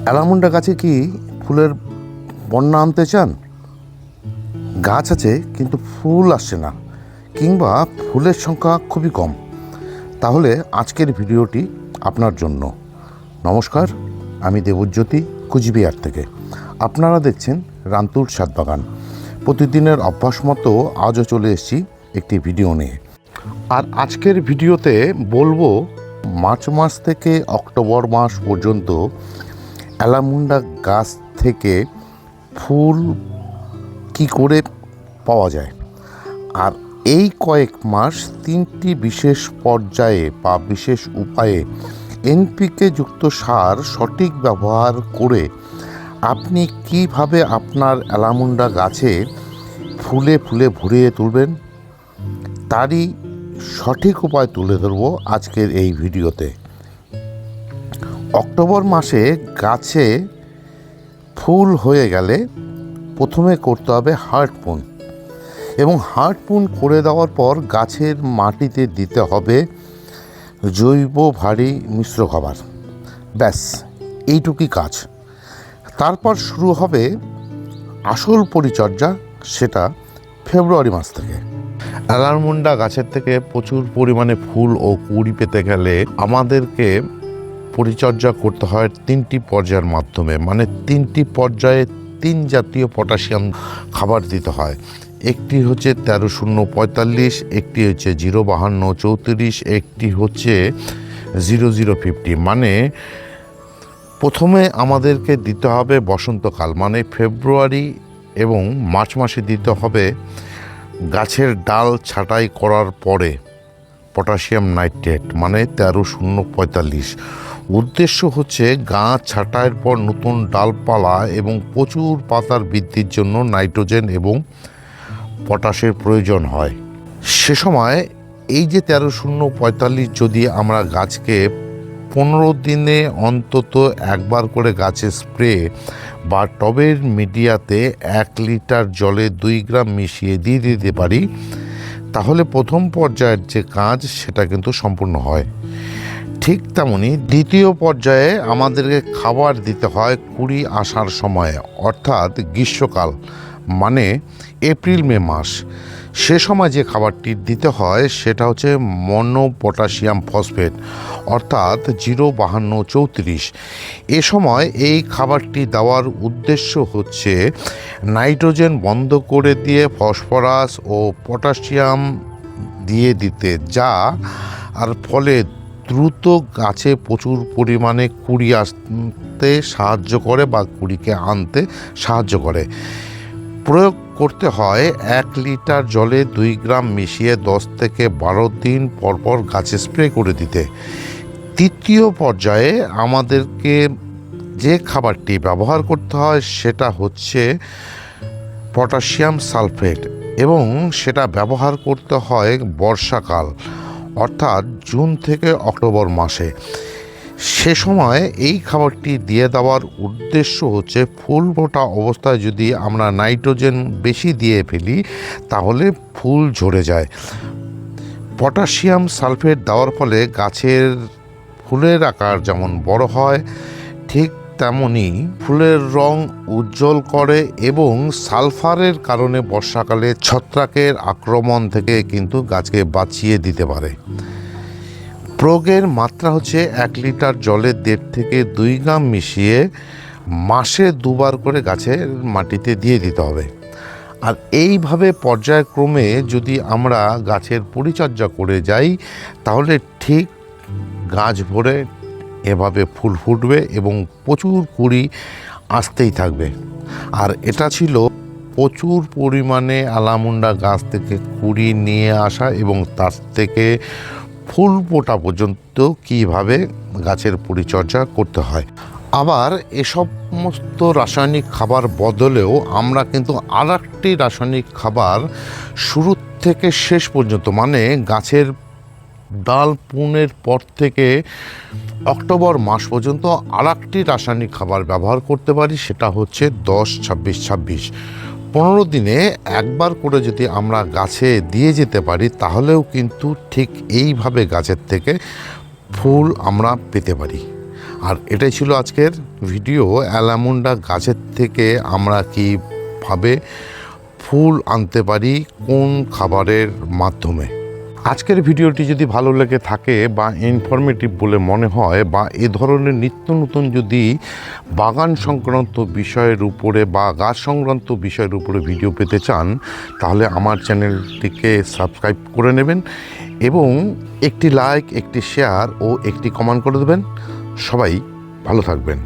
Allamanda গাছে কি ফুলের বন্যা আনতে চান? গাছ আছে কিন্তু ফুল আসছে না, কিংবা ফুলের সংখ্যা খুবই কম? তাহলে আজকের ভিডিওটি আপনার জন্য। নমস্কার, আমি দেবজ্যোতি, কুচবিহার থেকে। আপনারা দেখছেন রান্তুর ছাদ বাগান। প্রতিদিনের অভ্যাস মতো আজও চলে এসেছি একটি ভিডিও নিয়ে। আর আজকের ভিডিওতে বলবো মার্চ মাস থেকে অক্টোবর মাস পর্যন্ত অ্যালামুন্ডা গাছ থেকে ফুল কি করে পাওয়া যায়। আর এই কয়েক মাস তিনটি বিশেষ পর্যায়ে বা বিশেষ উপায়ে এনপিকে যুক্ত সার সঠিক ব্যবহার করে আপনি কিভাবে আপনার অ্যালামুন্ডা গাছে ফুলে ফুলে ভরিয়ে তুলবেন, তারই সঠিক উপায় তুলে ধরব আজকের এই ভিডিওতে। অক্টোবর মাসে গাছে ফুল হয়ে গেলে প্রথমে করতে হবে হার্ডপুন, এবং হার্ডপুন করে দেওয়ার পর গাছের মাটিতে দিতে হবে জৈব ভারী মিশ্র খাবার। ব্যাস, এইটুকুই কাজ। তারপর শুরু হবে আসল পরিচর্যা, সেটা ফেব্রুয়ারি মাস থেকে। অ্যালামুন্ডা গাছের থেকে প্রচুর পরিমাণে ফুল ও কুঁড়ি পেতে গেলে আমাদেরকে পরিচর্যা করতে হয় তিনটি পর্যায়ের মাধ্যমে, মানে তিনটি পর্যায়ে 3 জাতীয় পটাশিয়াম খাবার দিতে হয়। একটি হচ্ছে 13-0-45, একটি হচ্ছে 0-52-34, একটি হচ্ছে 00-50। মানে প্রথমে আমাদেরকে দিতে হবে বসন্তকাল, মানে ফেব্রুয়ারি এবং মার্চ মাসে দিতে হবে গাছের ডাল ছাঁটাই করার পরে পটাশিয়াম নাইট্রেট, মানে 13-0-45। উদ্দেশ্য হচ্ছে গাছ ছাঁটাইয়ের পর নতুন ডালপালা এবং প্রচুর পাতার বৃদ্ধির জন্য নাইট্রোজেন এবং পটাশের প্রয়োজন হয়। সে সময় এই যে 13-0-45 যদি আমরা গাছকে 15 দিনে অন্তত একবার করে গাছে স্প্রে বা টবের মিডিয়াতে 1 লিটার জলে 2 গ্রাম মিশিয়ে দিয়ে দিতে পারি, তাহলে প্রথম পর্যায়ের যে কাজ সেটা কিন্তু সম্পূর্ণ হয়। ঠিক তেমনি দ্বিতীয় পর্যায়ে আমাদেরকে খাবার দিতে হয় কুঁড়ি আসার সময়ে, অর্থাৎ গ্রীষ্মকাল, মানে এপ্রিল-মে মাস। সে সময় যে খাবারটি দিতে হয় সেটা হচ্ছে মনো পটাশিয়াম ফসফেট, অর্থাৎ 0-52-34। এ সময় এই খাবারটি দেওয়ার উদ্দেশ্য হচ্ছে নাইট্রোজেন বন্ধ করে দিয়ে ফসফরাস ও পটাশিয়াম দিয়ে দিতে, যা আর ফলে দ্রুত গাছে প্রচুর পরিমাণে কুঁড়ি আসতে সাহায্য করে বা কুঁড়িকে আনতে সাহায্য করে। প্রয়োগ করতে হয় 1 লিটার জলে 2 গ্রাম মিশিয়ে 10 থেকে 12 দিন পরপর গাছে স্প্রে করে দিতে। তৃতীয় পর্যায়ে আমাদেরকে যে খাবারটি ব্যবহার করতে হয় সেটা হচ্ছে পটাশিয়াম সালফেট, এবং সেটা ব্যবহার করতে হয় বর্ষাকাল, অর্থাৎ জুন থেকে অক্টোবর মাসে। সে সময় এই খাবারটি দিয়ে দেওয়ার উদ্দেশ্য হচ্ছে ফুল ফোটা অবস্থায় যদি আমরা নাইট্রোজেন বেশি দিয়ে ফেলি তাহলে ফুল ঝরে যায়। পটাশিয়াম সালফেট দেওয়ার ফলে গাছের ফুলের আকার যেমন বড় হয়, ঠিক তেমনি ফুলের রং উজ্জ্বল করে, এবং সালফারের কারণে বর্ষাকালে ছত্রাকের আক্রমণ থেকে কিন্তু গাছকে বাঁচিয়ে দিতে পারে। প্রয়োগের মাত্রা হচ্ছে 1 লিটার জলে 1.5 থেকে 2 গ্রাম মিশিয়ে মাসে 2 বার করে গাছের মাটিতে দিয়ে দিতে হবে। আর এইভাবে পর্যায়ক্রমে যদি আমরা গাছের পরিচর্যা করে যাই তাহলে ঠিক গাছ ভরে এভাবে ফুল ফুটবে এবং প্রচুর কুঁড়ি আসতেই থাকবে। আর এটা ছিল প্রচুর পরিমাণে অ্যালামুন্ডা গাছ থেকে কুঁড়ি নিয়ে আসা এবং তার থেকে ফুল ফোটা পর্যন্ত কীভাবে গাছের পরিচর্যা করতে হয়। আবার এসব সমস্ত রাসায়নিক খাবার বদলেও আমরা কিন্তু আর একটি রাসায়নিক খাবার শুরু থেকে শেষ পর্যন্ত, মানে গাছের ডাল পুনের পর থেকে অক্টোবর মাস পর্যন্ত আর একটি রাসায়নিক খাবার ব্যবহার করতে পারি, সেটা হচ্ছে 10-26-26। 15 দিনে একবার করে যদি আমরা গাছে দিয়ে যেতে পারি তাহলেও কিন্তু ঠিক এইভাবে গাছের থেকে ফুল আমরা পেতে পারি। আর এটাই ছিল আজকের ভিডিও। অ্যালামুন্ডা গাছের থেকে আমরা কীভাবে ফুল আনতে পারি কোন খাবারের মাধ্যমে। আজকের ভিডিওটি যদি ভালো লেগে থাকে বা ইনফরমেটিভ বলে মনে হয় বা এ ধরনের নিত্য নতুন যদি বাগান সংক্রান্ত বিষয়ের উপরে বা গাছ সংক্রান্ত বিষয়ের উপরে ভিডিও পেতে চান, তাহলে আমার চ্যানেলটিকে সাবস্ক্রাইব করে নেবেন এবং একটি লাইক, একটি শেয়ার ও একটি কমেন্ট করে দেবেন। সবাই ভালো থাকবেন।